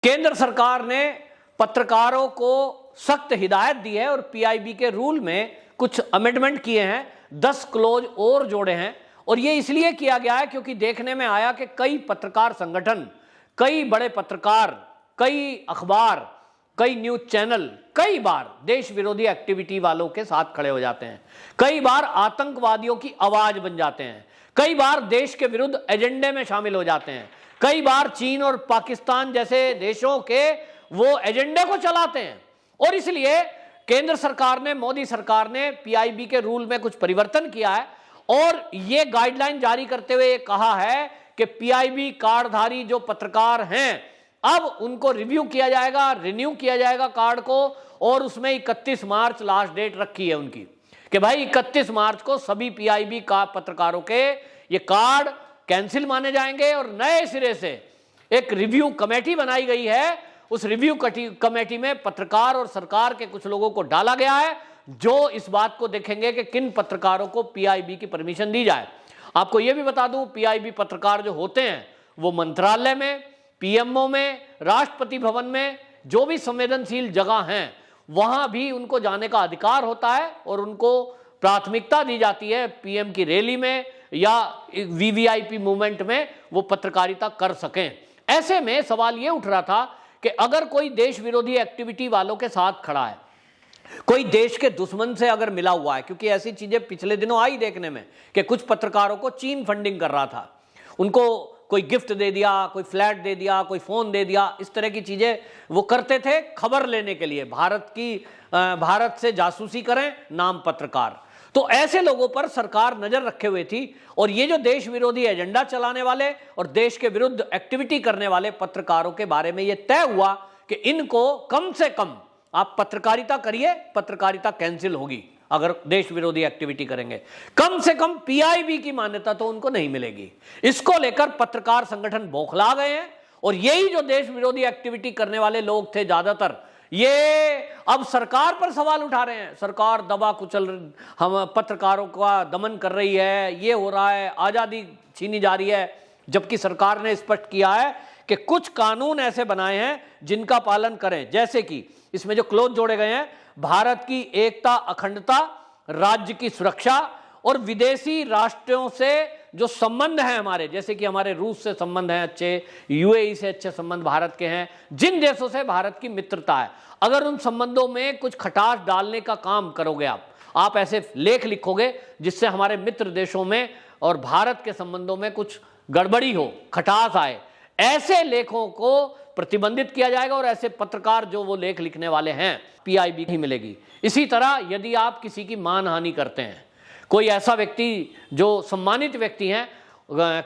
केंद्र सरकार ने पत्रकारों को सख्त हिदायत दी है और पीआईबी के रूल में कुछ अमेंडमेंट किए हैं, 10 क्लोज और जोड़े हैं। और ये इसलिए किया गया है क्योंकि देखने में आया कि कई पत्रकार संगठन, कई बड़े पत्रकार, कई अखबार, कई न्यूज चैनल कई बार देश विरोधी एक्टिविटी वालों के साथ खड़े हो जाते हैं, कई बार आतंकवादियों की आवाज बन जाते हैं, कई बार देश के विरुद्ध एजेंडे में शामिल हो जाते हैं, कई बार चीन और पाकिस्तान जैसे देशों के वो एजेंडे को चलाते हैं। और इसलिए केंद्र सरकार ने, मोदी सरकार ने पीआईबी के रूल में कुछ परिवर्तन किया है और ये गाइडलाइन जारी करते हुए कहा है कि पीआईबी कार्डधारी जो पत्रकार हैं अब उनको रिव्यू किया जाएगा, रिन्यू किया जाएगा कार्ड को, और उसमें 31 मार्च लास्ट डेट रखी है उनकी कि भाई 31 मार्च को सभी पीआईबी का पत्रकारों के ये कार्ड कैंसिल माने जाएंगे और नए सिरे से एक रिव्यू कमेटी बनाई गई है। उस रिव्यू कमेटी में पत्रकार और सरकार के कुछ लोगों को डाला गया है जो इस बात को देखेंगे कि किन पत्रकारों को पीआईबी की परमिशन दी जाए। आपको यह भी बता दूं, पीआईबी पत्रकार जो होते हैं वो मंत्रालय में, पीएमओ में, राष्ट्रपति भवन में, जो भी संवेदनशील जगह हैं वहां भी उनको जाने का अधिकार होता है और उनको प्राथमिकता दी जाती है पीएम की रैली में या वीवीआईपी मूवमेंट में वो पत्रकारिता कर सकें। ऐसे में सवाल ये उठ रहा था कि अगर कोई देश विरोधी एक्टिविटी वालों के साथ खड़ा है, कोई देश के दुश्मन से अगर मिला हुआ है, क्योंकि ऐसी चीजें पिछले दिनों आई देखने में कि कुछ पत्रकारों को चीन फंडिंग कर रहा था, उनको कोई गिफ्ट दे दिया, कोई फ्लैट दे दिया, कोई फोन दे दिया, इस तरह की चीजें वो करते थे खबर लेने के लिए, भारत से जासूसी करें नाम पत्रकार। तो ऐसे लोगों पर सरकार नजर रखे हुए थी और ये जो देश विरोधी एजेंडा चलाने वाले और देश के विरुद्ध एक्टिविटी करने वाले पत्रकारों के बारे में ये तय हुआ कि इनको कम से कम आप पत्रकारिता करिए, पत्रकारिता कैंसिल होगी अगर देश विरोधी एक्टिविटी करेंगे, कम से कम पीआईबी की मान्यता तो उनको नहीं मिलेगी। इसको लेकर पत्रकार संगठन बौखला गए हैं और यही जो देश विरोधी एक्टिविटी करने वाले लोग थे ज्यादातर, ये अब सरकार पर सवाल उठा रहे हैं, सरकार दबा कुचल, हम पत्रकारों का दमन कर रही है, ये हो रहा है, आजादी छीनी जा रही है। जबकि सरकार ने स्पष्ट किया है कि कुछ कानून ऐसे बनाए हैं जिनका पालन करें, जैसे कि इसमें जो क्लोज जोड़े गए हैं, भारत की एकता, अखंडता, राज्य की सुरक्षा और विदेशी राष्ट्रों से जो संबंध हैं हमारे, जैसे कि हमारे रूस से संबंध हैं अच्छे, यूएई से अच्छे संबंध भारत के हैं, जिन देशों से भारत की मित्रता है, अगर उन संबंधों में कुछ खटास डालने का काम करोगे, आप ऐसे लेख लिखोगे जिससे हमारे मित्र देशों में और भारत के संबंधों में कुछ गड़बड़ी हो, खटास आए, ऐसे लेखों को प्रतिबंधित किया जाएगा और ऐसे पत्रकार जो वो लेख लिखने वाले हैं पीआईबी नहीं मिलेगी। इसी तरह यदि आप किसी की मानहानि करते हैं, कोई ऐसा व्यक्ति जो सम्मानित व्यक्ति हैं,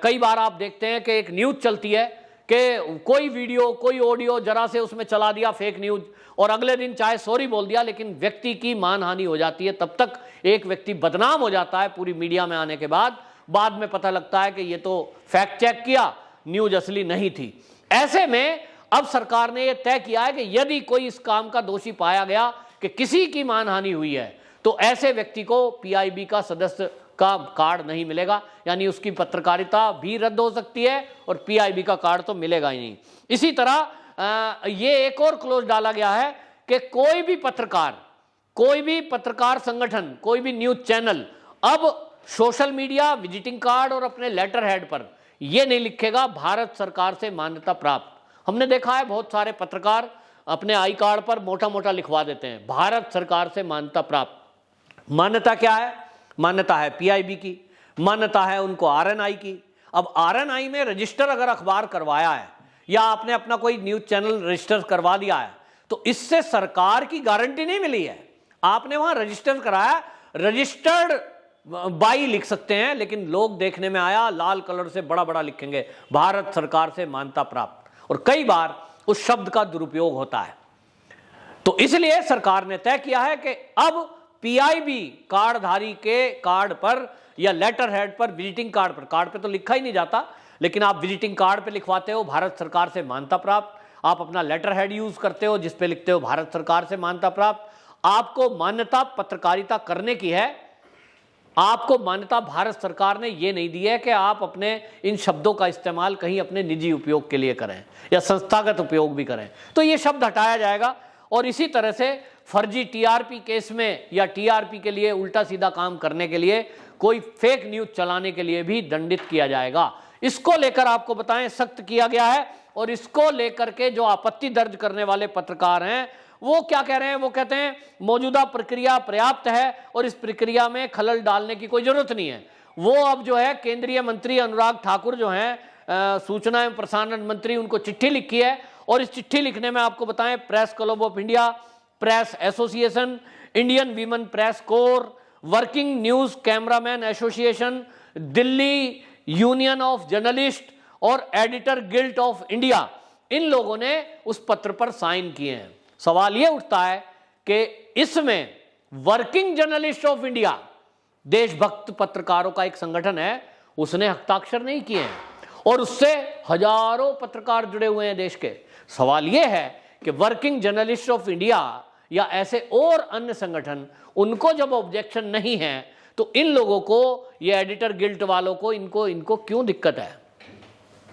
कई बार आप देखते हैं कि एक न्यूज चलती है कि कोई वीडियो, कोई ऑडियो जरा से उसमें चला दिया फेक न्यूज और अगले दिन चाहे सॉरी बोल दिया, लेकिन व्यक्ति की मानहानि हो जाती है, तब तक एक व्यक्ति बदनाम हो जाता है पूरी मीडिया में आने के बाद में पता लगता है कि ये तो फैक्ट चेक किया, न्यूज असली नहीं थी। ऐसे में अब सरकार ने यह तय किया है कि यदि कोई इस काम का दोषी पाया गया कि किसी की मानहानि हुई है तो ऐसे व्यक्ति को पीआईबी का सदस्य का कार्ड नहीं मिलेगा, यानी उसकी पत्रकारिता भी रद्द हो सकती है और पीआईबी का कार्ड तो मिलेगा ही नहीं। इसी तरह ये एक और क्लोज डाला गया है कि कोई भी पत्रकार संगठन, कोई भी न्यूज चैनल अब सोशल मीडिया, विजिटिंग कार्ड और अपने लेटर हेड पर यह नहीं लिखेगा भारत सरकार से मान्यता प्राप्त। हमने देखा है बहुत सारे पत्रकार अपने आई कार्ड पर मोटा मोटा लिखवा देते हैं भारत सरकार से मान्यता प्राप्त। मान्यता क्या है? मान्यता है पीआईबी की, मान्यता है उनको आरएनआई की। अब आरएनआई में रजिस्टर अगर अखबार करवाया है या आपने अपना कोई न्यूज चैनल रजिस्टर करवा दिया है तो इससे सरकार की गारंटी नहीं मिली है। आपने वहां रजिस्टर कराया, रजिस्टर्ड बाई लिख सकते हैं, लेकिन लोग देखने में आया लाल कलर से बड़ा बड़ा लिखेंगे भारत सरकार से मान्यता प्राप्त, और कई बार उस शब्द का दुरुपयोग होता है। तो इसलिए सरकार ने तय किया है कि अब पीआईबी कार्डधारी के कार्ड पर या लेटर हेड पर, विजिटिंग कार्ड पे तो लिखा ही नहीं जाता, लेकिन आप विजिटिंग कार्ड पे लिखवाते हो भारत सरकार से मान्यता प्राप्त, आप अपना लेटर हेड यूज करते हो जिस पे लिखते हो भारत सरकार से मान्यता प्राप्त, आपको मान्यता पत्रकारिता करने की है आपको मान्यता भारत सरकार ने यह नहीं दी है कि आप अपने इन शब्दों का इस्तेमाल कहीं अपने निजी उपयोग के लिए करें या संस्थागत उपयोग भी करें, तो ये शब्द हटाया जाएगा। और इसी तरह से फर्जी टीआरपी केस में या टीआरपी के लिए उल्टा सीधा काम करने के लिए, कोई फेक न्यूज चलाने के लिए भी दंडित किया जाएगा। इसको लेकर आपको बताएं सख्त किया गया है। और इसको लेकर के जो आपत्ति दर्ज करने वाले पत्रकार हैं वो क्या कह रहे हैं, वो कहते हैं मौजूदा प्रक्रिया पर्याप्त है और इस प्रक्रिया में खलल डालने की कोई जरूरत नहीं है। वो अब जो है केंद्रीय मंत्री अनुराग ठाकुर जो हैं सूचना एवं प्रसारण मंत्री, उनको चिट्ठी लिखी है। और इस चिट्ठी लिखने में आपको बताएं press club of India, press association, Indian women press core, working news cameraman association, Delhi union of journalist और एडिटर गिल्ड ऑफ इंडिया, इन लोगों ने उस पत्र पर साइन किए हैं। सवाल यह उठता है कि इसमें वर्किंग जर्नलिस्ट ऑफ इंडिया, देशभक्त पत्रकारों का एक संगठन है, उसने हस्ताक्षर नहीं किए हैं और उससे हजारों पत्रकार जुड़े हुए हैं देश के। सवाल यह है कि वर्किंग जर्नलिस्ट ऑफ इंडिया या ऐसे और अन्य संगठन, उनको जब ऑब्जेक्शन नहीं है तो इन लोगों को, ये एडिटर गिल्ड वालों को, इनको क्यों दिक्कत है?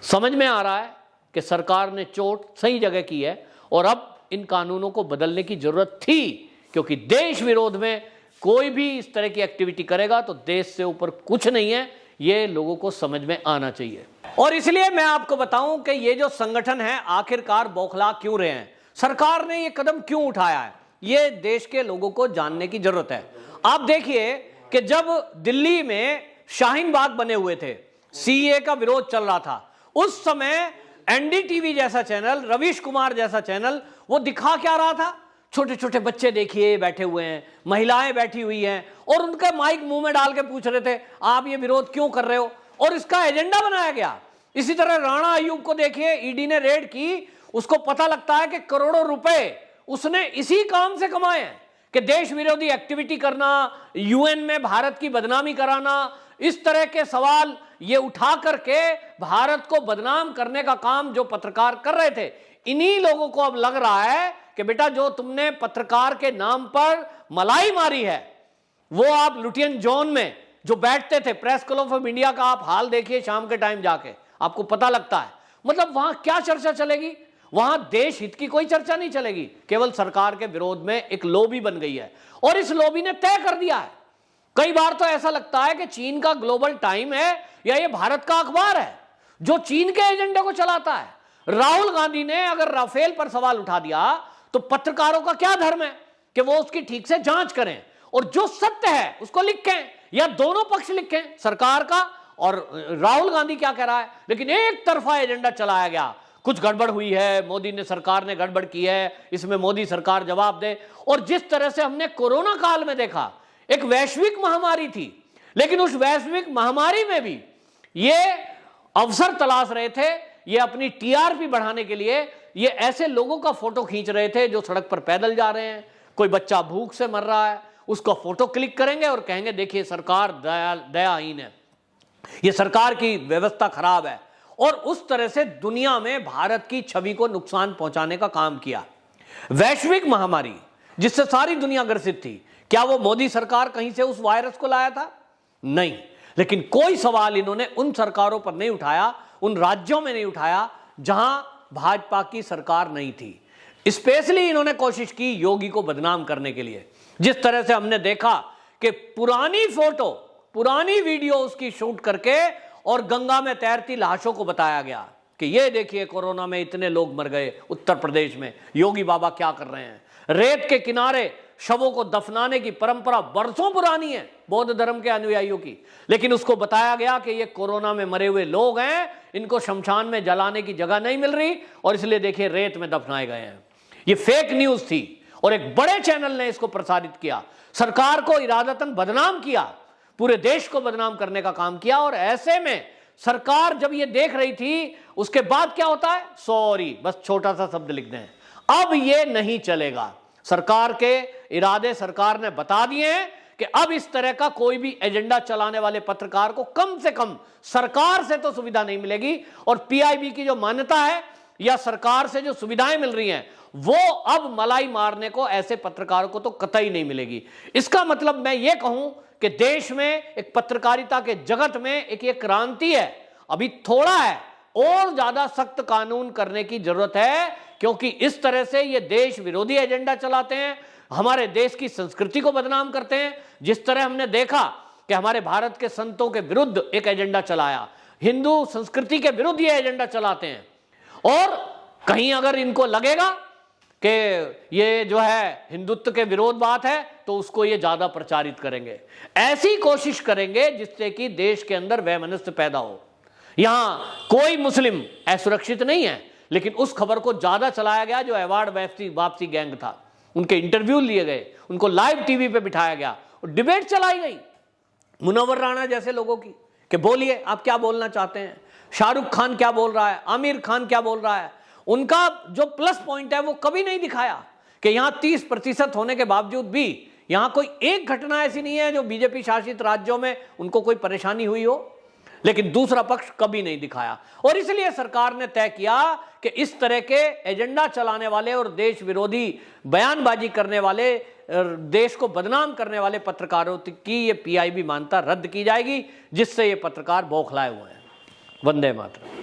समझ में आ रहा है कि सरकार ने चोट सही जगह की है और अब इन कानूनों को बदलने की जरूरत थी, क्योंकि देश विरोध में कोई भी इस तरह की एक्टिविटी करेगा तो देश से ऊपर कुछ नहीं है, ये लोगों को समझ में आना चाहिए। और इसलिए मैं आपको बताऊं कि ये जो संगठन है आखिरकार बौखला क्यों रहे हैं, सरकार ने ये कदम क्यों उठाया है, ये देश के लोगों को जानने की जरूरत है। आप देखिए कि जब दिल्ली में शाहीन बाग बने हुए थे, सीए का विरोध चल रहा था, उस समय एनडीटीवी जैसा चैनल, रवीश कुमार जैसा चैनल, वो दिखा क्या रहा था? छोटे छोटे बच्चे देखिए बैठे हुए हैं, महिलाएं बैठी हुई हैं और उनका माइक मुंह में डाल के पूछ रहे थे आप ये विरोध क्यों कर रहे हो, और इसका एजेंडा बनाया गया। इसी तरह राणा अयूब को देखिए, ईडी ने रेड की, उसको पता लगता है कि करोड़ों रुपए उसने इसी काम से कमाए हैं कि देश विरोधी एक्टिविटी करना, यूएन में भारत की बदनामी कराना, इस तरह के सवाल ये उठा करके भारत को बदनाम करने का काम जो पत्रकार कर रहे थे, इन्हीं लोगों को अब लग रहा है कि बेटा जो तुमने पत्रकार के नाम पर मलाई मारी है, वो आप लुटियन जोन में जो बैठते थे, प्रेस क्लब ऑफ इंडिया का आप हाल देखिए शाम के टाइम जाके, आपको पता लगता है। मतलब वहां क्या चर्चा चलेगी? वहां देश हित की कोई चर्चा नहीं चलेगी, केवल सरकार के विरोध में एक लॉबी बन गई है और इस लॉबी ने तय कर दिया है। कई बार तो ऐसा लगता है कि चीन का ग्लोबल टाइम है या ये भारत का अखबार है जो चीन के एजेंडे को चलाता है। राहुल गांधी ने अगर राफेल पर सवाल उठा दिया तो पत्रकारों का क्या धर्म है कि वो उसकी ठीक से जांच करें और जो सत्य है उसको लिखें, या दोनों पक्ष लिखें, सरकार का और राहुल गांधी क्या कह रहा है। लेकिन एक तरफा एजेंडा चलाया गया, कुछ गड़बड़ हुई है, मोदी ने, सरकार ने गड़बड़ की है, इसमें मोदी सरकार जवाब दे। और जिस तरह से हमने कोरोना काल में देखा, एक वैश्विक महामारी थी, लेकिन उस वैश्विक महामारी में भी ये अवसर तलाश रहे थे, ये अपनी टीआरपी बढ़ाने के लिए ये ऐसे लोगों का फोटो खींच रहे थे जो सड़क पर पैदल जा रहे हैं, कोई बच्चा भूख से मर रहा है, उसका फोटो क्लिक करेंगे और कहेंगे देखिए सरकार दयाहीन है, ये सरकार की व्यवस्था खराब है, और उस तरह से दुनिया में भारत की छवि को नुकसान पहुंचाने का काम किया। वैश्विक महामारी जिससे सारी दुनिया ग्रसित थी, क्या वो मोदी सरकार कहीं से उस वायरस को लाया था? नहीं। लेकिन कोई सवाल इन्होंने उन सरकारों पर नहीं उठाया, उन राज्यों में नहीं उठाया जहां भाजपा की सरकार नहीं थी। स्पेशली इन्होंने कोशिश की योगी को बदनाम करने के लिए। जिस तरह से हमने देखा कि पुरानी फोटो, पुरानी वीडियो उसकी शूट करके और गंगा में तैरती लाशों को बताया गया कि ये देखिए कोरोना में इतने लोग मर गए उत्तर प्रदेश में, योगी बाबा क्या कर रहे हैं। रेत के किनारे शवों को दफनाने की परंपरा बरसों पुरानी है बौद्ध धर्म के अनुयायियों की, लेकिन उसको बताया गया कि ये कोरोना में मरे हुए लोग हैं, इनको शमशान में जलाने की जगह नहीं मिल रही और इसलिए देखिए रेत में दफनाए गए हैं। ये फेक न्यूज थी और एक बड़े चैनल ने इसको प्रसारित किया, सरकार को इरादतन बदनाम किया, पूरे देश को बदनाम करने का काम किया। और ऐसे में सरकार जब ये देख रही थी, उसके बाद क्या होता है, सॉरी, बस छोटा सा शब्द लिख दें, अब ये नहीं चलेगा। सरकार के इरादे सरकार ने बता दिए हैं कि अब इस तरह का कोई भी एजेंडा चलाने वाले पत्रकार को कम से कम सरकार से तो सुविधा नहीं मिलेगी, और पीआईबी की जो मान्यता है या सरकार से जो सुविधाएं मिल रही हैं वो अब मलाई मारने को ऐसे पत्रकारों को तो कतई नहीं मिलेगी। इसका मतलब मैं ये कहूं कि देश में एक पत्रकारिता के जगत में एक ये क्रांति है, अभी थोड़ा है, और ज्यादा सख्त कानून करने की जरूरत है, क्योंकि इस तरह से ये देश विरोधी एजेंडा चलाते हैं, हमारे देश की संस्कृति को बदनाम करते हैं। जिस तरह हमने देखा कि हमारे भारत के संतों के विरुद्ध एक एजेंडा चलाया, हिंदू संस्कृति के विरुद्ध ये एजेंडा चलाते हैं, और कहीं अगर इनको लगेगा कि ये जो है हिंदुत्व के विरोध बात है तो उसको ये ज्यादा प्रचारित करेंगे, ऐसी कोशिश करेंगे जिससे कि देश के अंदर वैमनस्य पैदा हो। यहां कोई मुस्लिम असुरक्षित नहीं है, लेकिन उस खबर को ज्यादा चलाया गया जो अवार्ड वापसी गैंग था, उनके इंटरव्यू लिए गए, उनको लाइव टीवी पे बिठाया गया और डिबेट चलाई गई मुनव्वर राणा जैसे लोगों की कि बोलिए आप क्या बोलना चाहते हैं, शाहरुख खान क्या बोल रहा है, आमिर खान क्या बोल रहा है। उनका जो प्लस पॉइंट है वो कभी नहीं दिखाया कि यहां 30% होने के बावजूद भी यहां कोई एक घटना ऐसी नहीं है जो बीजेपी शासित राज्यों में उनको कोई परेशानी हुई हो, लेकिन दूसरा पक्ष कभी नहीं दिखाया। और इसलिए सरकार ने तय किया कि इस तरह के एजेंडा चलाने वाले और देश विरोधी बयानबाजी करने वाले, देश को बदनाम करने वाले पत्रकारों की ये पीआईबी मान्यता रद्द की जाएगी, जिससे ये पत्रकार बौखलाए हुए हैं। वंदे मातरम।